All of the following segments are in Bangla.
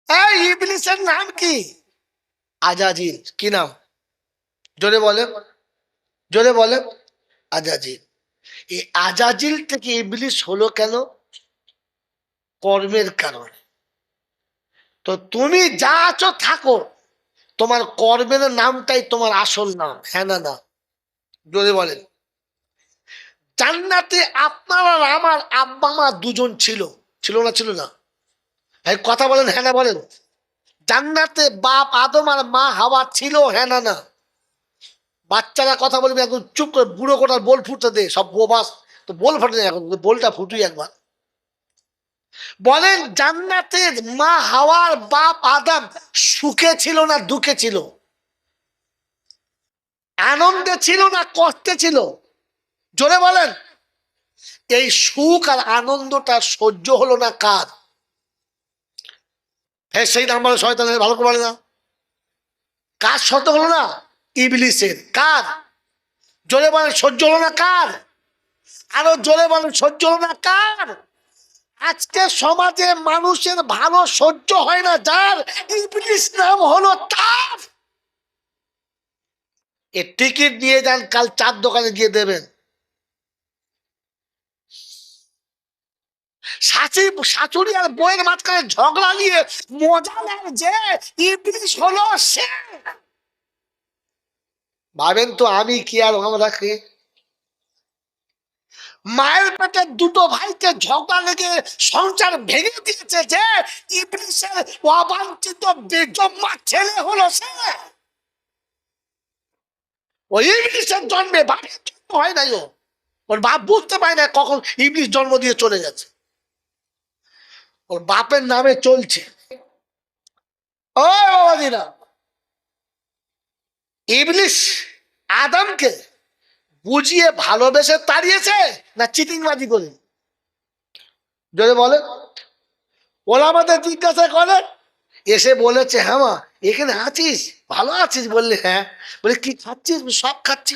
এই ইবলিসের নাম কি? আজাজিল। কি নাম? জোরে বলে, জোরে বলে। আজাজিল। এই আজাজিল থেকে ইবলিস হলো কেন? কর্মের কারণে। তো তুমি যা আছো থাকো, তোমার কর্মের নামটাই তোমার আসল নাম, হ্যাঁ না না? জোরে বলেন। জান্নাতে আপনার আর আমার আব্বা মা দুজন ছিল, ছিল না ছিল না? এই কথা বলেন, হ্যাঁ না বলেন। জান্নাতে বাপ আদম আর মা হাওয়া ছিল, হ্যাঁ না না? বাচ্চারা কথা বলবে একদম চুপ করে, বুড়ো কোটার বোল ফুটতে দে, সব বোবাস। তো বোল ফাটে এখন, বোলটা ফুটুই একবার। বলেন, জান্নাতের মা হাওয়ার বাপ আদম সুখে ছিল না দুঃখে ছিল? আনন্দে ছিল না কষ্টে ছিল? জোরে বলেন। এই সুখ আর আনন্দটা সহ্য হলো না কার? হ্যাঁ, সেই নাম বলে শয়তানের, ভালো করে বলে না। কার সহ্য হলো না? ইবলিসের। কার? জোরে বলেন, সহ্য হলো না কার? আরো জোরে বলেন, সহ্য হলো না কার? আজকে সমাজে মানুষের ভালো সহ্য হয় না যার, ইবলিস নাম হলো তার। এ টিকিট নিয়ে যান, কাল চার দোকানে গিয়ে দেবেন। শাশুড়ি আর বইয়ের মাঝখানে ঝগড়া নিয়ে মজা নেয় যে ইবলিস হলো সে। ভাবেন তো, আমি কি আর আমরা কে? মায়ের পেটে দুটো ভাইকে ঝগড়া লেগে সংসার ভেঙে দিয়েছে যে ইবলিসের অবাঞ্ছিত বেজন্মা ছেলে হলো সে। ওই ইবলিসের জন্মে বাপের জন্ম হয় নাই। ওর বাপ বুঝতে পারে না কখন ইবলিস জন্ম দিয়ে চলে গেছে, ওর বাপের নামে চলছে। ও বাবাজিরা, ইবলিস আদমকে বুঝিয়ে ভালোবেসে তাড়িয়েছে না চিটিংবাজি করে? যদি বলে, ওরা আমাদের জিজ্ঞাসা করে, এসে বলেছে হ্যাঁ মা এখানে আছিস, ভালো আছিস? বললে হ্যাঁ। বলে কি খাচ্ছিস? সব খাচ্ছি।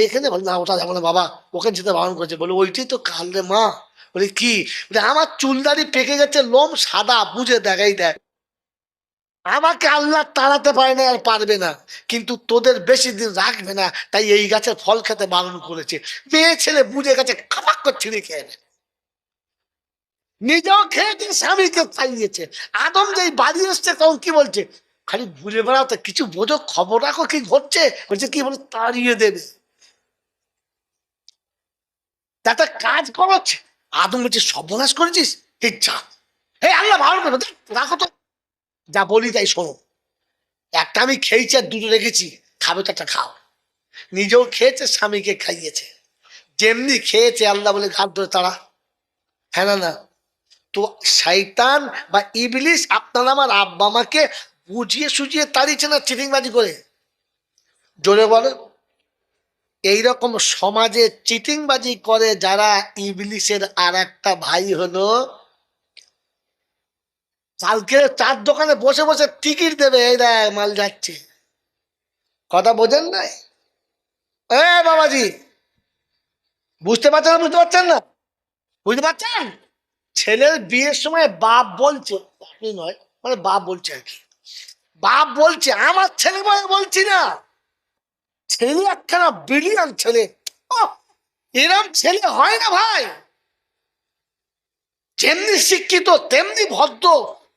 এখানে বলে না, ওটা যাবো না বাবা, ওখানে যেতে বারণ করেছে। বলে ওইটাই তো কাল রে মা। বলে কি? বলে আমার চুলদারি পেকে গেছে, লোম সাদা, বুঝে দেখাই দেখ। আমাকে আল্লাহ তাড়াতে পারে না আর পারবে না, কিন্তু তোদের বেশি দিন রাখবে না, তাই এই গাছের ফল খেতে বারণ করেছে। মেয়ে ছেলে বুঝে গেছে, খাপাক করে ছিঁড়ে খেয়ে নেয়। নিজেও খেয়েছে, স্বামীকে খাইয়েছে। আদম যেই বাড়ি এসছে তখন কি বলছে? খালি ঘুরে বেড়াতে, কিছু বোঝো, খবর রাখো কি ঘটছে। বলছে কি? বলে তাড়িয়ে দেবে। তাতে কাজ করছে। আদম বলছে সর্বনাশ করেছিস, হে যা, হে আল্লাহ ভালো করে রাখো তো, যা বলি তাই শোনো। একটা আমি খেয়েছি আর দুটো রেখেছি, খাবে তো একটা খাও। নিজেও খেয়েছে, স্বামীকে খাইয়েছে। যেমনি খেয়েছে আল্লাহ বলে ঘাট ধরে তারা, হ্যাঁ না না? তো শয়তান বা ইবলিস আপনার আমার আব্বা মাকে বুঝিয়ে সুঝিয়ে তাড়িয়েছে না চিটিংবাজি করে? জোরে বলে। এইরকম সমাজে চিটিংবাজি করে যারা, ইবলিসের আর একটা ভাই হলো, কালকে চার দোকানে বসে বসে টিকিট দেবে, এই দেখ মাল যাচ্ছে। কথা বোঝেন নাই? এ বাবাজি, বুঝতে পারছেন না? বুঝতে পারছেন না? বুঝতে পারছেন? ছেলের বিয়ের সময় বাপ বলছে, আপনি নয়, মানে বাপ বলছে আর কি। বাপ বলছে, আমার ছেলে বলে বলছি না, ছেলে একখানা ব্রিলিয়ান্ট ছেলে। এরম ছেলে হয় না ভাই। যেমনি শিক্ষিত, তেমনি ভদ্র,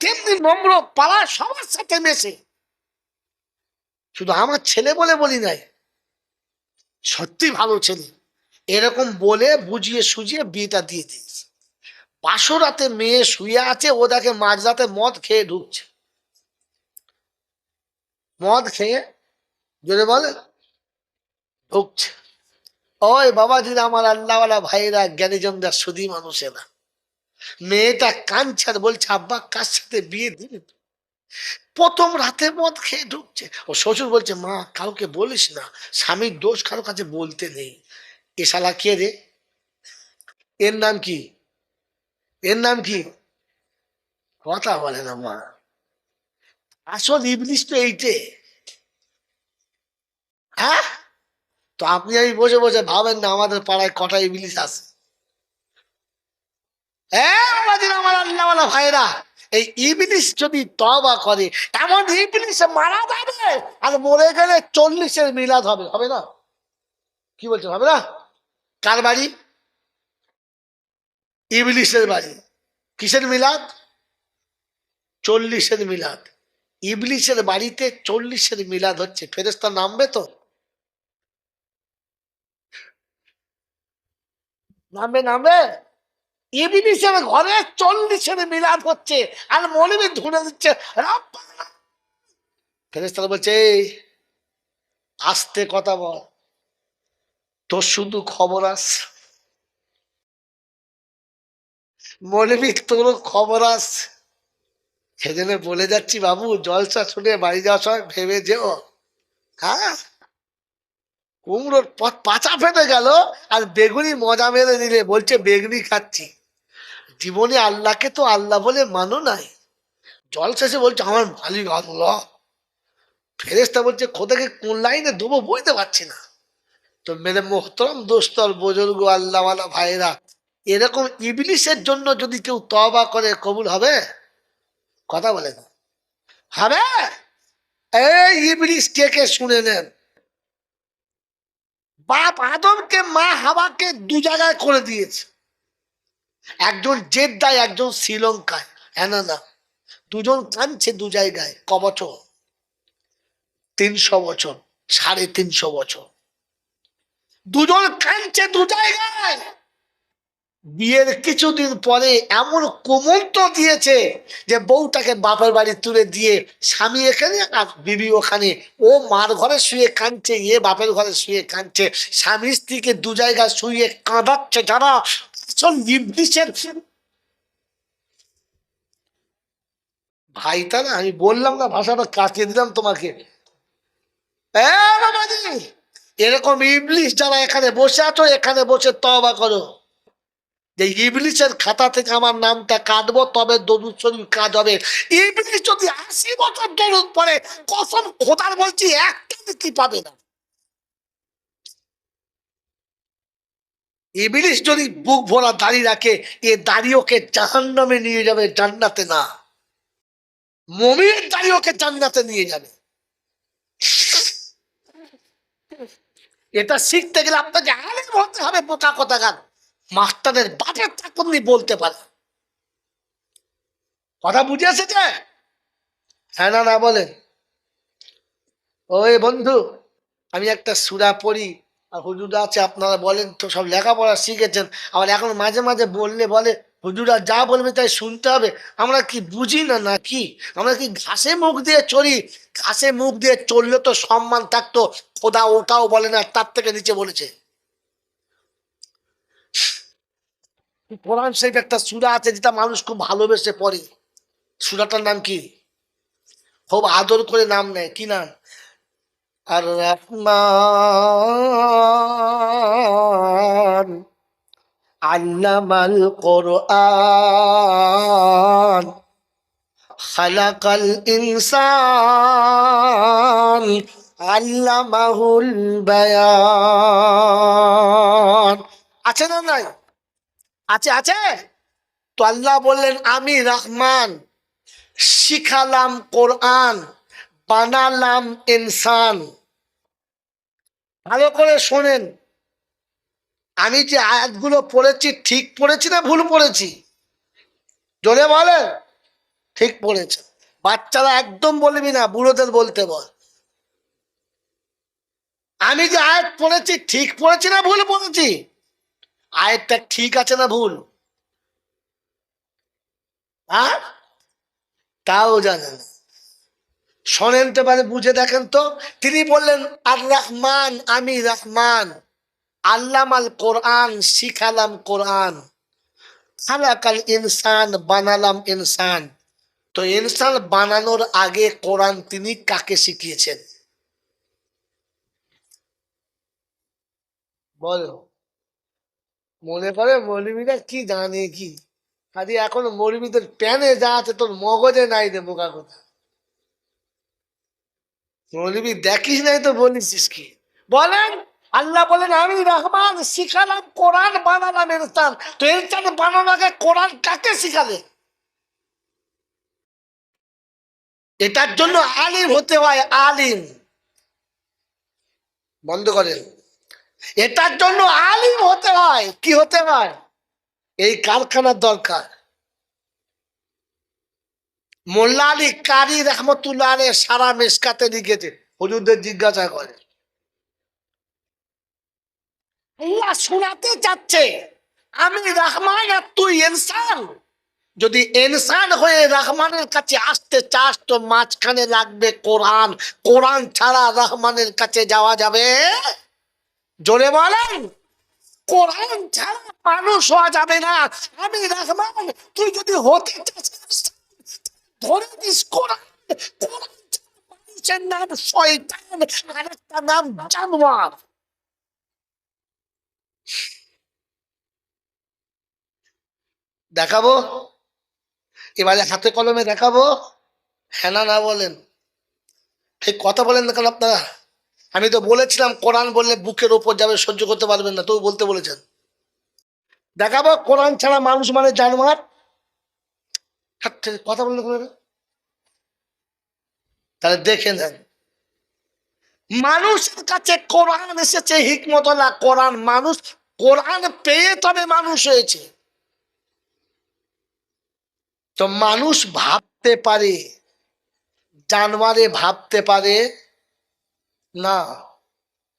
তেমনি নম্র, পাড়া সবার সাথে মেশে। শুধু আমার ছেলে বলে বলি নাই, সত্যি ভালো ছেলে। এরকম বলে বুঝিয়ে সুঝিয়ে বিয়েটা দিয়ে দিয়েছে। পাশো রাতে মেয়ে শুয়ে আছে, ও দেখে মাঝরাতে মদ খেয়ে ঢুকছে। মদ খেয়ে, যদি বলে, ঢুকছে। ওই বাবাজিরা, আমার আল্লাহওয়ালা ভাইরা, জ্ঞানীজনরা, সুধী মানুষেরা, মেয়েটা কাঁদছে আর বলছে আব্বা কার সাথে বিয়ে দিলে? প্রথম রাতে মদ খেয়ে ঢুকছে। ও শ্বশুর বলছে মা কাউকে বলিস না, স্বামীর দোষ কারো কাছে বলতে নেই। এ শালা কে রে? এর নাম কি? এর নাম কি? কথা বলে না মা। আসল ইবলিশ তো এইটে। হ্যাঁ, তো আপনি আমি বসে বসে ভাবেন না আমাদের পাড়ায় কটা ইবলিশ আছে। হ্যাঁ বাবাজিরা, আমার আল্লাহওয়ালা ভাইরা, এই ইবলিস যদি তওবা করে, এমন ইবলিস মারা যাবে আর মরে গেলে 40-এর মিলাদ হবে, হবে না? কি বলছেন, হবে না? কার বাড়ি? ইবলিসের বাড়ি। কিসের মিলাদ? 40-এর মিলাদ। ইবলিসের বাড়িতে 40-এর মিলাদ হচ্ছে, ফেরেশতা নামবে তো? নামবে, নামবে। ইবলিসের ঘরে 40-এর মিলাদ হচ্ছে আর মৌলবি ধুনে দিচ্ছে রব্বানা। ফেরেশতারা বলছে, এই আস্তে কথা বল, তোর শুধু খবর আছে। মৌলবি তোরও খবর আছে। সেজন্য বলে যাচ্ছি বাবু, জলসা শুনে বাড়ি যাওয়ার সময় ভেবে যেও। হ্যাঁ, কুমড়োর পাচা ফেটে গেল আর বেগুনি মজা মেরে দিলে, বলছে বেগুনি খাচ্ছি। জীবনে আল্লাহকে তো আল্লাহ বলে মানো নাই। জল শেষে বলছে আমার মালিক আল্লাহ। ফেরেশতা বলছে খোদাকে কোন লাইনে দেবো বুঝতে পারছি না। তো মেরে মোহতরম দোস্ত আর বুজুর্গ আল্লাহওয়ালা ভাইরা, এরকম ইবলিসের জন্য যদি কেউ তওবা করে, কবুল হবে? কথা বলে না, হবে? এই ইবলিস কে কে শুনে নেন। বাপ আদমকে মা হাওয়াকে দু জায়গায় করে দিয়েছে, একজন জেদ্দায়, একজন শ্রীলঙ্কায়। হ্যাঁ না? দুজন কাঁদছে দু জায়গায়। ক বছর? 300 বছর, 350 বছর। দুজন কাঁদছে দু জায়গায়। বিয়ের কিছুদিন পরে এমন কোমল দিয়েছে যে বউটাকে বাপের বাড়ি তুলে দিয়ে স্বামী এখানে আর বিবি ওখানে। ও মার ঘরে শুয়ে কাঁদছে, এ বাপের ঘরে শুয়ে কাঁদছে। স্বামী স্ত্রীকে দু জায়গায় শুয়ে কাঁদাচ্ছে যারা, আসল ইবলিসের ভাই। তা না, আমি বললাম না, ভাষাটা কাটিয়ে দিলাম তোমাকে। বাবাজি, এরকম ইবলিস যারা এখানে বসে আছো, এখানে বসে তওবা করো যে ইবলিসের খাতা থেকে আমার নামটা কাটবো, তবে দরুদ শরীফ কাজ হবে। ইবলিস যদি 80 বছর দরুদ পড়ে, কসম খোদার বলছি একটা কি পাবে না। ইবলিস যদি বুক ভরা দাড়ি রাখে, এ দাড়ি ওকে জাহান্নামে নিয়ে যাবে, জান্নাতে না। মুমিনের দাড়ি ওকে জান্নাতে নিয়ে যাবে। এটা শিখতে গেলে আপনাকে আলেম হতে হবে। বোকা কথাকার মাস্টারের বাপের চাকরি বলতে পারে। কথা বুঝে এসেছে? হ্যাঁ না বলেন। ওই বন্ধু, আমি একটা সূরা পড়ি আর হুজুরা আছে, আপনারা বলেন তো, সব লেখাপড়া শিখেছেন, আবার এখন মাঝে মাঝে বললে বলে হুজুরা যা বলবে তাই শুনতে হবে। আমরা কি বুঝি না নাকি? আমরা কি ঘাসে মুখ দিয়ে চলি? ঘাসে মুখ দিয়ে চললে তো সম্মান থাকতো। খোদা ওটাও বলে না, তার থেকে নিচে বলেছে। কোরআন শরীফ একটা সূরা আছে যেটা মানুষ খুব ভালোবেসে পড়ে। সূরাটার নাম কি? খুব আদর করে নাম নেয়, কি নাম? আর রহমান আল্লামাল কোরআন খালাকাল ইনসান আল্লামাহুল বায়ান। আছে না নাই? আছে, আছে। তো আল্লাহ বললেন আমি রহমান, শিখালাম কোরআন, বানালাম ইনসান। ভালো করে শোনেন, আমি যে আয়াতগুলো পড়েছি ঠিক পড়েছি না ভুল পড়েছি? জোরে বলেন। ঠিক পড়েছে। বাচ্চারা একদম বলবি না, বুড়োদের বলতে বল। আমি যে আয়াত পড়েছি ঠিক পড়েছি না ভুল পড়েছি? আয়াতটা ঠিক আছে না ভুল? হ্যাঁ, তাও জানেন। শোনেন তো, মানে বুঝে দেখেন তো। তিনি বললেন আর রহমান, আমি রহমান, আল্লামাল কোরআন, শিখালাম কোরআন, খালাকাল ইনসান, বানালাম ইনসান। তো ইনসান বানানোর আগে কোরআন তিনি কাকে শিখিয়েছেন? বলো। মনে করে মৌলবীরা কি জানে কি? আরে এখন মৌলবীদের প্যানে যা আছে তোর মগজে নাই রে বোকা কথা। মৌলবী দেখিস নাই তো বলিস কি? বলেন। আল্লাহ বলেন আমি রহমান, শিখালাম কোরআন, বানালাম ইনসান। তো ইনসান বানানোর আগে কোরআন কাকে শিখালে? এটার জন্য আলিম হতে হয়, আলিম। বন্ধ করেন। এটার জন্য আলিম হতে হয়। কি হতে হয়? এই কারখানার দরকার। মোল্লা আলী কারি রহমতুল্লাহ আলাইহি সারা মেশকাতে লিখেছে, হুজুরদের জিজ্ঞাসা করে। আল্লাহ শোনাতে চাচ্ছে আমি রহমান আর তুই ইনসান। যদি ইনসান হয়ে রহমানের কাছে আসতে চাস তো মাঝখানে লাগবে কোরআন। কোরআন ছাড়া রহমানের কাছে যাওয়া যাবে? জোরে বলেন। কোরআন ছাড়া মানুষ হওয়া যাবে না। আমি রহমান, তুই যদি হতে চাস ধরে দিস কোরআন। কোরআন ছাড়া মানুষের নাম শয়তান, আর একটা নাম জানোয়ার। দেখাবো এবারে, হাতে কলমে দেখাবো। হ্যাঁ না না বলেন। এই কথা বলেন না কেন আপনারা? আমি তো বলেছিলাম কোরআন বললে বুকের ওপর যাবে, সহ্য করতে পারবেন না, তবু বলতে বলেছেন। দেখাবো কোরআন ছাড়া মানুষ মানে জানোয়ার। কথা বলেন না। তাহলে দেখে নেন, মানুষের কাছে কোরআন এসেছে হিকমতলা কোরআন। মানুষ কোরআন পেয়ে তবে মানুষ হয়েছে। তো মানুষ ভাবতে পারে, জানোয়ারে ভাবতে পারে না।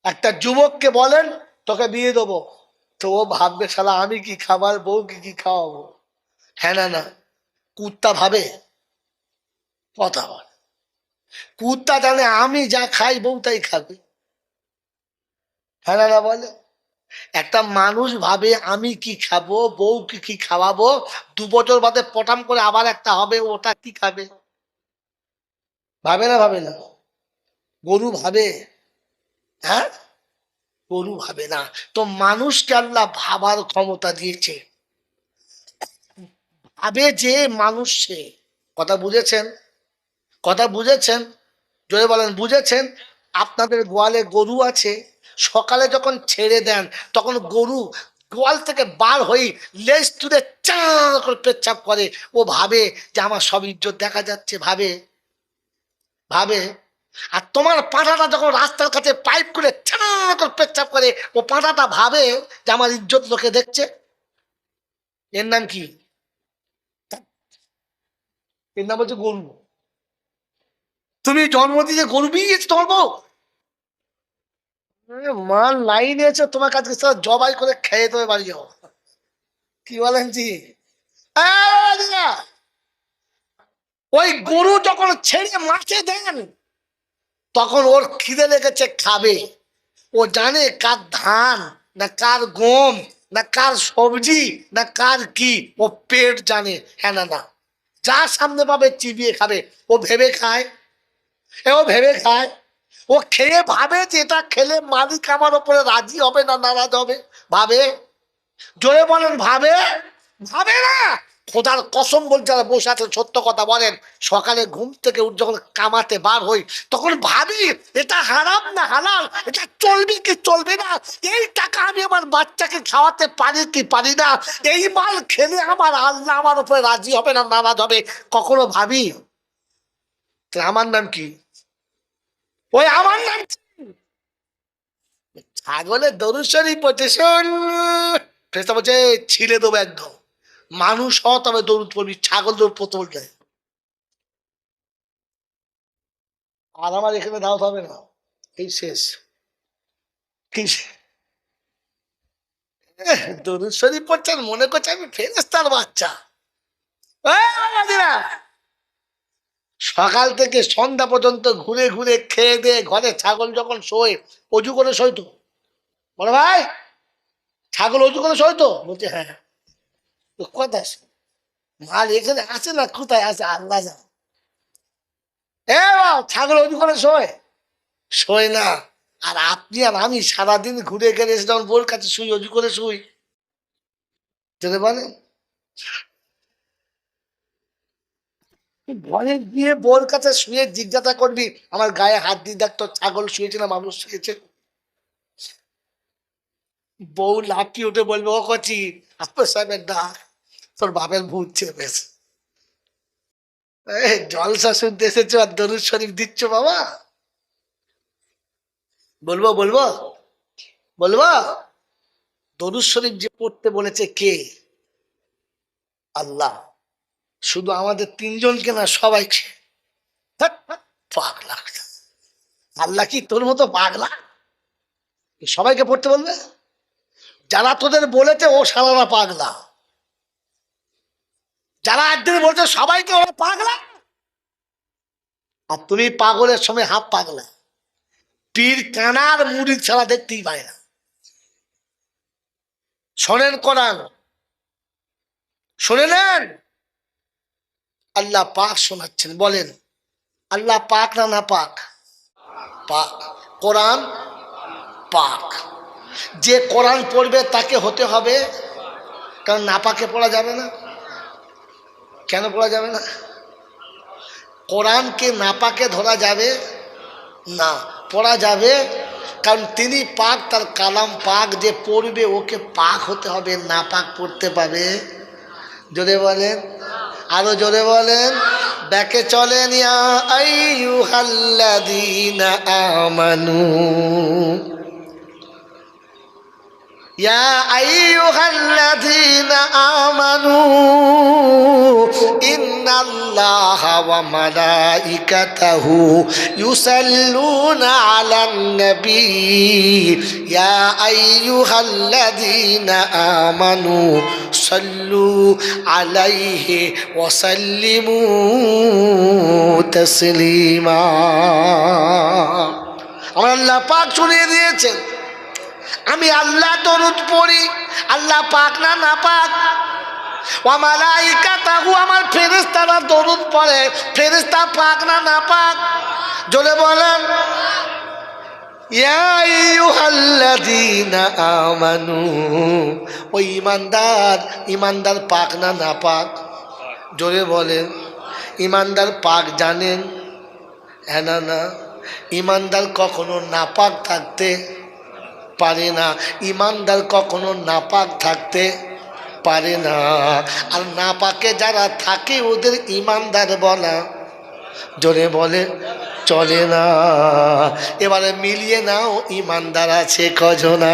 একটা যুবককে বলেন তোকে বিয়ে দেবো, তো ও ভাববে শালা আমি কি খাবার, বউকে কি খাওয়াবো। হ্যাঁ না না। কুত্তা ভাবে? কথা বল। কুত্তা জানে আমি যা খাই বউ তাই খাবে। হ্যাঁ না না বলে। একটা মানুষ ভাবে আমি কি খাবো, বউকে কি খাওয়াবো। 2 বছর বাদে পটাম করে আবার একটা হবে, ওটা কি খাবে। ভাবে না? ভাবে না? গরু ভাবে? হ্যাঁ, গরু ভাবে না। তো মানুষকে আল্লাহ ভাবার ক্ষমতা দিয়েছে। ভাবে যে মানুষ সে। কথা বুঝেছেন? কথা বুঝেছেন? জোরে বলেন বুঝেছেন? আপনাদের গোয়ালে গরু আছে, সকালে যখন ছেড়ে দেন তখন গরু গোয়াল থেকে বার হয়ে লেজ তুলে চা করে পেচ্ছাপ করে। ও ভাবে যে আমার সব ইজ্জত দেখা যাচ্ছে, ভাবে? ভাবে? আর তোমার পাঁঠাটা যখন রাস্তার কাছে পাইপ করে চা করে পেচ্ছাপ করে, ও পাঁঠাটা ভাবে যে আমার ইজ্জত লোকে দেখছে। এর নাম কি? এর নাম হচ্ছে গরু। তুমি জন্ম দিয়ে গরু বিয়ে গেছো তোমার বউ? মাল লাইনে আছে, তোমার কাছে জবাই করে খেয়ে তুমি বাড়ি যাও। কি বলেন জি? ওই গরু যখন ছেড়ে মাঠে দেন তখন ওর খিদে লেগেছে, খাবে। ও জানে কার ধান না কার গম না কার সবজি না কার কি, ও পেট জানে। হ্যাঁ না না? যা সামনে পাবে চিবিয়ে খাবে। ও ভেবে খায়, ও ভেবে খায়। ও খেয়ে ভাবে যে এটা খেলে মালিক আমার ওপরে রাজি হবে না নারাজ হবে। ভাবে? জোরে বলেন ভাবে? ভাবে না? খোদার কসম বলছে, যারা বসে আছেন সত্য কথা বলেন। সকালে ঘুম থেকে উঠ যখন কামাতে বার হই তখন ভাবি এটা হারাম না হালাল, এটা চলবে কি চলবে না, এই টাকা আমি আমার বাচ্চাকে খাওয়াতে পারি কি পারি না, এই মাল খেলে আমার আল্লাহ আমার উপরে রাজি হবে না নারাজ হবে। কখনো ভাবি? আমার নাম কি? ওই আমার নাম ছাগলের দরুদ শরীফ পড়তে শোন, ফেরেশতা বলছে ছিলে দেবো একদম। মানুষ হ তবে দরুদ পড়বি, ছাগল দৌড় পড়তে বলতে। আর আমার এখানে দাওয়াত হবে না, এই শেষ। কি দরুদ শরীফ পড়ছেন মনে করছে আমি ফেরেশতার বাচ্চা। সকাল থেকে সন্ধ্যা পর্যন্ত ঘুরে ঘুরে খেয়ে দিয়ে ঘরে ছাগল যখন শোয়, অজু করে শোয়তো। বলো ভাই, ছাগল অজু করে শোয়তো? বলছে হ্যাঁ। কথা মাল এখানে আছে না কোথায় আছে আল্লাহ জানে। ছাগল অজু করে শোয়? শোয় না। আর আপনি আর আমি সারাদিন ঘুরে গেলে এসে যখন বোর কাছে শুই, অজু করে শুই। যেতে বলে ঘরে গিয়ে বোর কাছে শুয়ে জিজ্ঞাসা করবি আমার গায়ে হাত দিয়ে দেখ তোর ছাগল শুয়েছে না মানুষ শুয়েছে। বউ লাফিয়ে উঠে বলবে ও কচি আপনার সাহেবের ডাক, তোর বাপের ভূত চেপেছে। জলসা শুনতে এসেছো আর দরুদ শরীফ দিচ্ছ বাবা? বলবো বলবো বলবো দরুদ শরীফ যে পড়তে বলেছে কে? আল্লাহ। শুধু আমাদের তিনজনকে না, সবাইকে। ধ্যাৎ, পাগলা। আল্লাহ কি তোর মতো পাগলা? সবাইকে পড়তে বলবে? যারা তোদের বলেছে ও সালারা পাগলা, যারা একদিন বলছে সবাইকে ওরা পাগলা, আর তুমি পাগলের সময় হাফ পাগলা। পীর কানার মুড়ি ছাড়া দেখতেই পায় না। শোনেন কোরআন, শুনে নেন। আল্লাহ পাক শোনাচ্ছেন, বলেন আল্লাহ পাক না না পাক? পাক। কোরআন পাক। যে কোরআন পড়বে তাকে হতে হবে, কারণ না পাকে পড়া যাবে না। কেন পড়া যাবে না? কোরআনকে না পাকে ধরা যাবে না, পড়া যাবে কারণ তিনি পাক, তার কালাম পাক। যে পড়বে ওকে পাক হতে হবে, না পাক পড়তে পাবে? জোরে বলেন, আরো জোরে বলেন। ব্যাকে চলেন। ইয়া আইয়ুহাল্লাযীনা আমানু, ইয়া আইয়ুহাল্লাযীনা আমানু ইন্নাল্লাহা ওয়া মালাইকাতাহু ইউসাল্লুনা আলান নবী ইয়া আইয়ুহাল্লাযীনা আমানু সাল্লু আলাইহি ওয়া সাল্লিমু তাসলিমা। আমার আল্লাহ পাক শুনিয়ে দিয়েছেন, আমি আল্লাহ দরুদ পড়ি। আল্লাহ পাক না না পাক? ওয়া মালাইকাতাহু, আমার ফেরেশতারা দরুদ পড়ে। ফেরেশতা পাক না না পাক? জোরে বলেন। ইয়া আইয়ুহাল্লাযীনা আমানু, ওই ইমানদার, ইমানদার পাক না না পাক? জোরে বলেন। ইমানদার পাক জানেন? হ্যাঁ না না? ইমানদার কখনো নাপাক থাকতে পারে না। ইমানদার কখনো নাপাক থাকতে পারে না। আর নাপাকে যারা থাকে ওদের ইমানদার বলা, জোরে বলে, চলে না। এবারে মিলিয়ে নাও, ইমানদার আছে কজনা?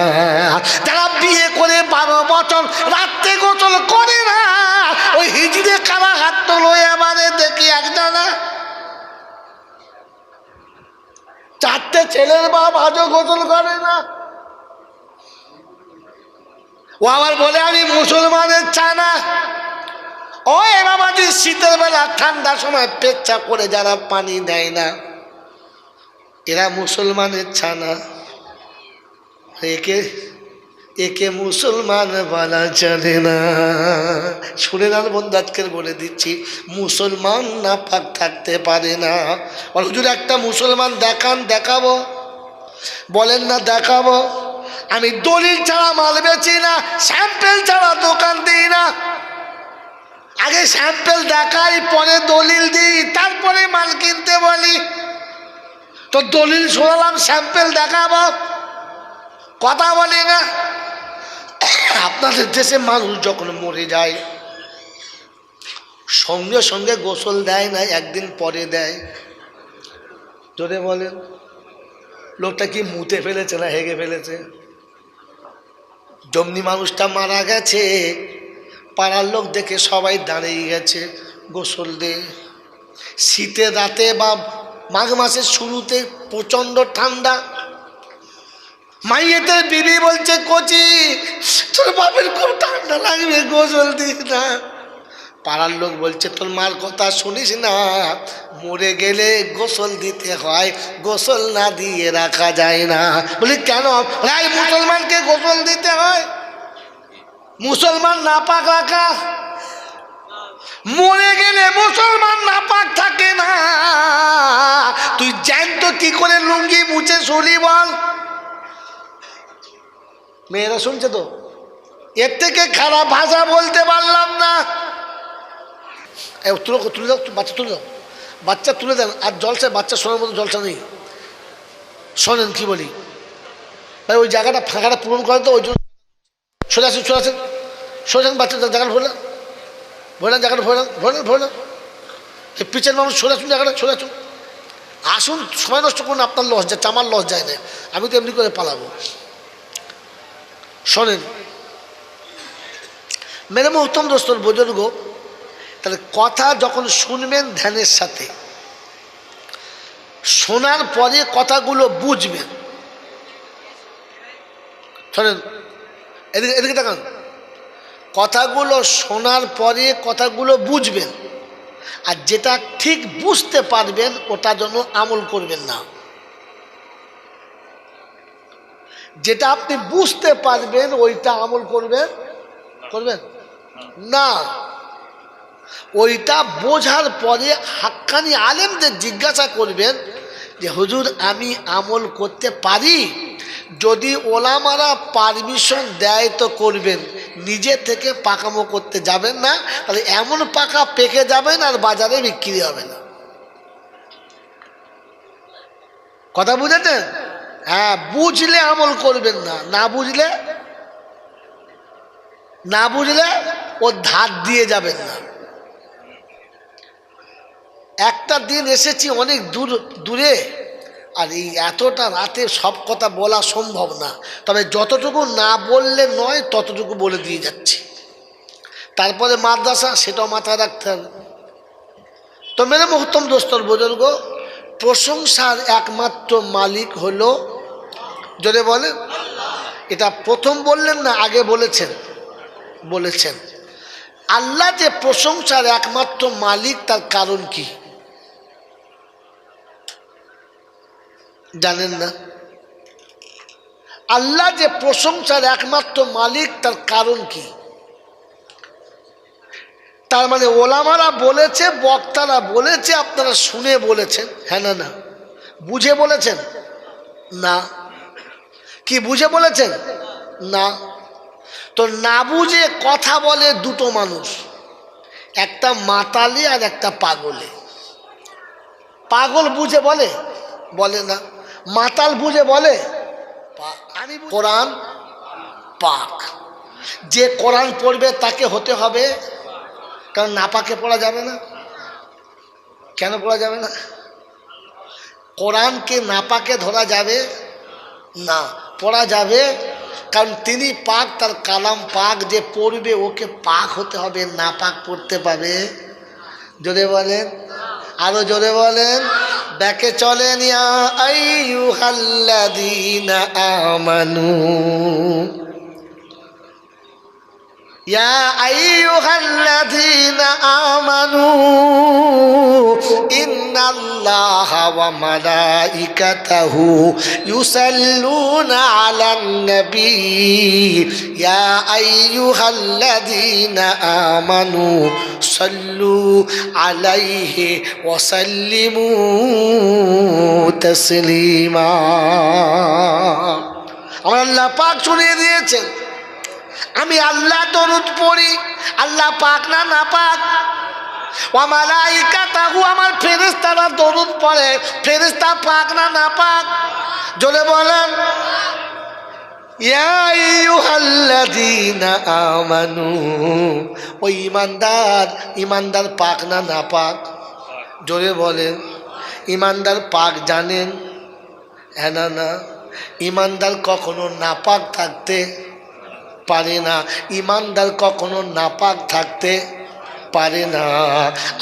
যারা বিয়ে করে 12 বছর রাত্রে গোসল করে না, ওই হিজড়ে কারা হাত তোলো এবারে দেখি একজনা। 4টে ছেলের বাপ আজও গোসল করে না। ও আবার বলে আমি মুসলমানের ছানা। ওই বাবাজি, শীতের বেলা ঠান্ডার সময় পেচ্ছাপ করে যারা পানি দেয় না, এরা মুসলমানের ছানা। একে একে মুসলমান বলা চলে না। শুনে না বন্ধু, আজকের বলে দিচ্ছি, মুসলমান না পাক থাকতে পারে না। আর হুজুর একটা মুসলমান দেখান, দেখাবো। বলেন না দেখাবো। আমি দলিল ছাড়া মাল বেচি না, স্যাম্পেল ছাড়া দোকান দিই না। আগে স্যাম্পেল দেখাই, পরে দলিল দিই, তারপরে মাল কিনতে বলি। তো দলিল শোনালাম, স্যাম্পেল দেখাবো, কথা বলি না। আপনাদের দেশে মানুষ যখন মরে যায় সঙ্গে সঙ্গে গোসল দেয় না, একদিন পরে দেয়। জোরে বলেন। লোকটা কি মুতে ফেলেছে না হেগে ফেলেছে? যেমনি মানুষটা মারা গেছে, পাড়ার লোক দেখে সবাই দাঁড়িয়ে গেছে, গোসল দে। শীতের রাতে বা মাঘ মাসের শুরুতে প্রচণ্ড ঠান্ডা। মাইয়েদের বিবি বলছে, কচি তোর বাপের খুব ঠান্ডা লাগবে, গোসল দিস না। পাড়ার লোক বলছে, তোর মার কথা শুনিস না, মরে গেলে গোসল দিতে হয়, গোসল না দিয়ে রাখা যায় না। বলি কেন? ভাই মুসলমানকে গোসল দিতে হয়, মুসলমান নাপাক রাখা। মরে গেলে মুসলমান নাপাক থাকে না। তুই জ্যান্ত কি করে লুঙ্গি মুছে শুলি বল? মেয়েরা শুনছে তো? এর থেকে খারাপ ভাষা বলতে পারলাম না। তুলে দাও, বাচ্চা তুলে দাও, বাচ্চা তুলে দেন। আর জলসা, বাচ্চা শোনার মতো জলসা নেই। শোনেন কি বলি ভাই, ওই জায়গাটা ফাঁকাটা পূরণ করেন তো, ওই জন্য সোজা আসেন, সোজা আসেন, সোজা বাচ্চা জায়গাটা ভরলেন, ভরলেন জায়গাটা, ভরলেন ভরলেন ভরলেন পিছের মানুষ সরে আসুন, জায়গাটা সরে আসুন, আসুন, সময় নষ্ট করুন, আপনার লস যাচ্ছে, আমার লস যায় না, আমি তো এমনি করে পালাবো। শোনেন মেরে মোহতম দোস্তর বুজুর্গ, তাহলে কথা যখন শুনবেন ধ্যানের সাথে, শোনার পরে কথাগুলো বুঝবেন। শোনেন এদিকে এদিকে দেখান, কথাগুলো শোনার পরে কথাগুলো বুঝবেন, আর যেটা ঠিক বুঝতে পারবেন ওটা জন্য আমল করবেন না। যেটা আপনি বুঝতে পারবেন ওইটা আমল করবেন করবেন না। ওইটা বোঝার পরে হাক্কানি আলেমদের জিজ্ঞাসা করবেন যে হুজুর আমি আমল করতে পারি? যদি ওলামারা পারমিশন দেয় তো করবেন, নিজে থেকে পাকামো করতে যাবেন না, তাহলে এমন পাকা পেকে যাবেন আর বাজারে বিক্রি হবে না। কথা বুঝেছেন? হ্যাঁ, বুঝলে আমল করবেন না, না বুঝলে ও ধার দিয়ে যাবেন না। একটা দিন এসেছি অনেক দূরে, আর এই এতটা রাতে সব কথা বলা সম্ভব না, তবে যতটুকু না বললে নয় ততটুকু বলে দিয়ে যাচ্ছি। তারপরে মাদ্রাসা, সেটাও মাথায় রাখতে হবে। তো মেরে মোহতম দোস্তর বুজুর্গ, প্রশংসার একমাত্র মালিক হলো, যদি বলেন এটা প্রথম বললেন না আগে বলেছেন? বলেছেন। আল্লাহ যে প্রশংসার একমাত্র মালিক, তার কারণ কি জানেন না? আল্লাহ যে প্রশংসার একমাত্র মালিক, তার কারণ কি? তার মানে ওলামারা বলেছে, বক্তারা বলেছে, আপনারা শুনে বলেছেন? হ্যাঁ না না? বুঝে বলেছেন না? কি বুঝে বলেছেন না? তো না বুঝে কথা বলে দুটো মানুষ, একটা মাতালি আর একটা পাগলে। পাগল বুঝে বলে? বলে না। মাতাল বুঝে বলে? আমি কোরআন পাক, যে কোরআন পড়বে তাকে হতে হবে, কারণ না পাকে পড়া যাবে না। কেন পড়া যাবে না? কোরআনকে না পাকে ধরা যাবে না, পড়া যাবে, কারণ তিনি পাক, তার কালাম পাক, যে পড়বে ওকে পাক হতে হবে, না পাক পড়তে পাবে? জোরে বলেন, আরো জোরে বলেন, ব্যাকে চলেন। ইয়া আইয়ুহাল্লাযীনা আমানু, ইয়া আইয়ুহাল্লাযীনা আমানু ইন্নাল্লাহা ওয়া মালাইকাতাহু ইউসাল্লুনা আলান নবী ইয়া আইয়ুহাল্লাযীনা আমানু সাল্লু আলাইহি ওয়া সাল্লিমু তাসলিমা। আমার আল্লাহ পাক শুনিয়ে দিয়েছেন, আমি আল্লাহ দরুদ পড়ি, আল্লাহ পাক না না পাক? ওয়া মালাইকাতাহু, আমার ফেরেশতারা দরুদ পড়ে, ফেরেশতা পাক না না পাক? জোরে বলেন। ইয়া আইয়ুহাল্লাযীনা আমানু, ওই ইমানদার, ইমানদার পাক না না পাক? জোরে বলেন। ইমানদার পাক জানেন? হ্যাঁ না না? ইমানদার কখনো নাপাক থাকতে পারে না, ইমানদার কখনো নাপাক থাকতে পারে না।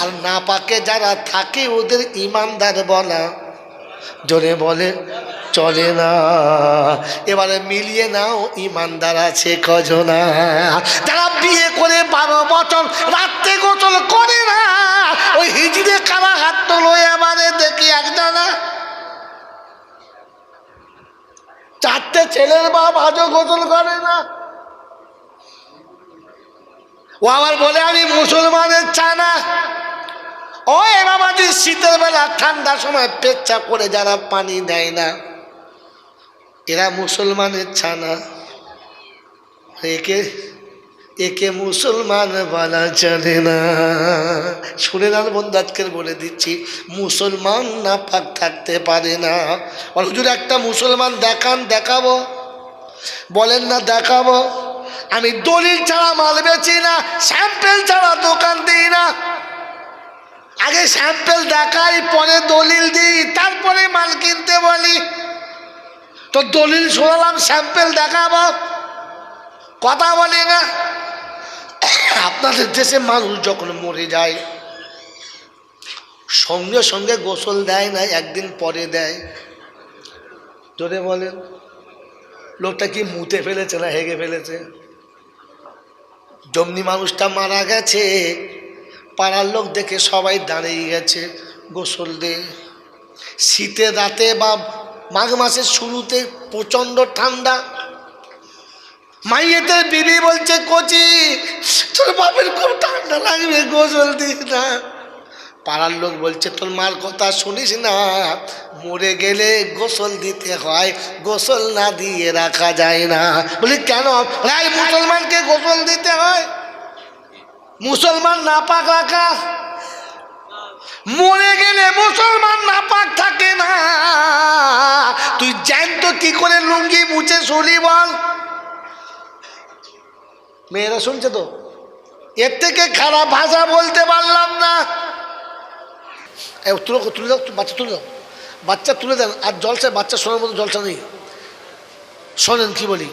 আর নাপাকে যারা থাকে ওদের ইমানদার বলা, জোরে বলে, চলে না। এবারে মিলিয়ে নাও, ইমানদার আছে কজনা? যারা বিয়ে করে 12 বছর রাত্রে গোসল করে না, ওই হিজড়ে কারা হাত তোলো এবারে দেখি একজনা। 4টে ছেলের বাপ আজও গোসল করে না। ও আবার বলে আমি মুসলমানের ছানা। ওই বাবাজি, শীতের বেলা ঠান্ডার সময় পেচ্ছাপ করে যারা পানি দেয় না, এরা মুসলমানের ছানা। একে মুসলমান বলা চলে না। শুনে না বন্ধু, আজকের বলে দিচ্ছি, মুসলমান না পাক থাকতে পারে না। আর হুজুর একটা মুসলমান দেখান, দেখাবো? বলেন না দেখাবো। আমি দলিল ছাড়া মাল বেচি না, স্যাম্পেল ছাড়া দোকান দিই না। আগে স্যাম্পেল দেখাই, পরে দলিল দিই, তারপরে মাল কিনতে বলি। তো দলিল শোনালাম, স্যাম্পেল দেখাবো, কথা বলে না। আপনাদের দেশে মানুষ যখন মরে যায় সঙ্গে সঙ্গে গোসল দেয় না, একদিন পরে দেয়। জোরে বলেন, লোকটা কি মুতে ফেলেছে না হেগে ফেলেছে? যেমনি মানুষটা মারা গেছে, পাড়ার লোক দেখে সবাই দাঁড়িয়ে গেছে গোসল দে। শীতের রাতে বা মাঘ মাসের শুরুতে প্রচণ্ড ঠান্ডা, মাইয়েদের বিবি বলছে কচি তোর বাপের খুব ঠান্ডা লাগবে, গোসল দিস না। পাড়ার লোক বলছে তোর মার কথা শুনিস না, মরে গেলে গোসল দিতে হয়, গোসল না দিয়ে রাখা যায় না। বলি কেন? ভাই মুসলমানকে গোসল দিতে হয়, মুসলমান নাপাক রাখা। মরে গেলে মুসলমান নাপাক থাকে না, তুই জ্যান্ত কি করে লুঙ্গি মুছে শুলি বল? মেয়েরা শুনছে তো, এর থেকে খারাপ ভাষা বলতে পারলাম না। তুলে তুলে দাও, বাচ্চা তুলে দাও, বাচ্চা তুলে দেন। আর জলসা বাচ্চা শোনার মতো জলসা নেই। শোনেন কি বলি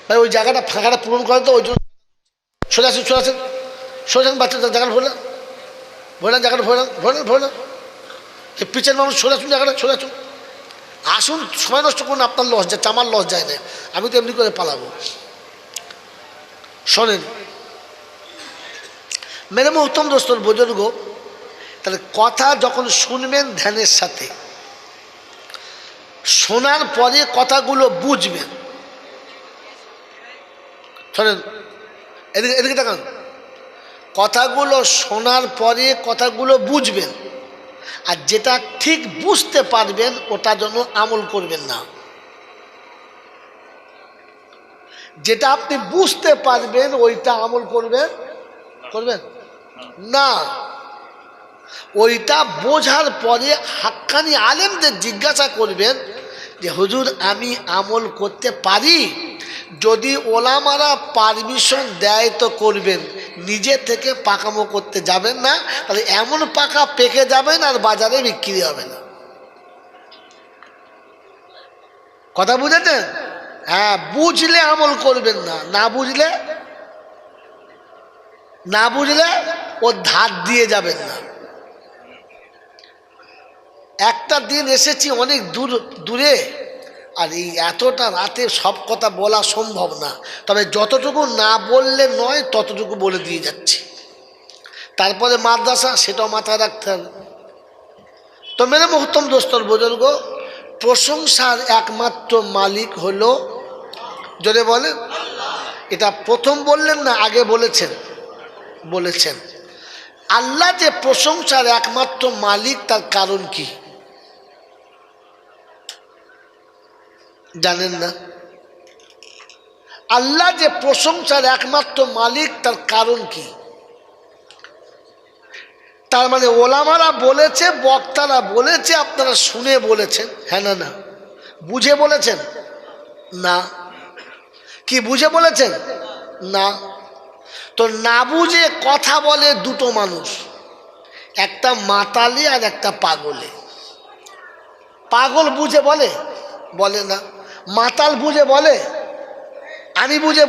ভাই, ওই জায়গাটা ফাঁকাটা পূরণ করেন তো, ওই জন্য সোজা আসুন, সোজা আসেন, সোজা বাচ্চা জায়গাটা ভরলেন, ভরলেন জায়গাটা, ভরলেন ভরলেন ভরলেন। এই পিছের মানুষ সোজা আসুন, জায়গাটা সোজা আসুন, আসুন, সময় নষ্ট করুন, আপনার লস যাচ্ছে, আমার লস যায় না, আমি তো এমনি করে পালাবো। শোনেন মেরে মোহতম দোস্তর বুজুর্গ, তাহলে কথা যখন শুনবেন ধ্যানের সাথে, শোনার পরে কথাগুলো বুঝবেন। শোনেন এদিকে, এদিকে তাকান, কথাগুলো শোনার পরে কথাগুলো বুঝবেন, আর যেটা ঠিক বুঝতে পারবেন ওটা জন্য আমল করবেন না। যেটা আপনি বুঝতে পারবেন ওইটা আমল করবেন করবেন না। ওইটা বোঝার পরে হাক্কানি আলেমদের জিজ্ঞাসা করবেন যে হুজুর আমি আমল করতে পারি? যদি ওলামারা পারমিশন দেয় তো করবেন, নিজে থেকে পাকামো করতে যাবেন না, তাহলে এমন পাকা পেকে যাবেন আর বাজারে বিক্রি হবে না। কথা বুঝেছেন? হ্যাঁ, বুঝলে আমল করবেন না, না বুঝলে ও ধার দিয়ে যাবেন না। একটা দিন এসেছি অনেক দূরে, আর এই এতটা রাতে সব কথা বলা সম্ভব না, তবে যতটুকু না বললে নয় ততটুকু বলে দিয়ে যাচ্ছি। তারপরে মাদ্রাসা, সেটাও মাথায় রাখতে হবে। তো মেরে মোহতম দোস্তর বুজুর্গ, প্রশংসার একমাত্র মালিক হলো, যদি বলেন এটা প্রথম বললেন না আগে বলেছেন? বলেছেন। আল্লাহ যে প্রশংসার একমাত্র মালিক, তার কারণ কি জানেন না? আল্লাহ যে প্রশংসার একমাত্র মালিক, তার কারণ কি? তার মানে ওলামারা বলেছে, বক্তারা বলেছে, আপনারা শুনে বলেছেন, হ্যাঁ না? না বুঝে বলেছেন না? কি বুঝে বলেছেন না? তো না বুঝে কথা বলে দুটো মানুষ, একটা মাতালি আর একটা পাগলে। পাগল বুঝে বলে? বলে না। মাতাল বুঝে বলে? আমি বুঝে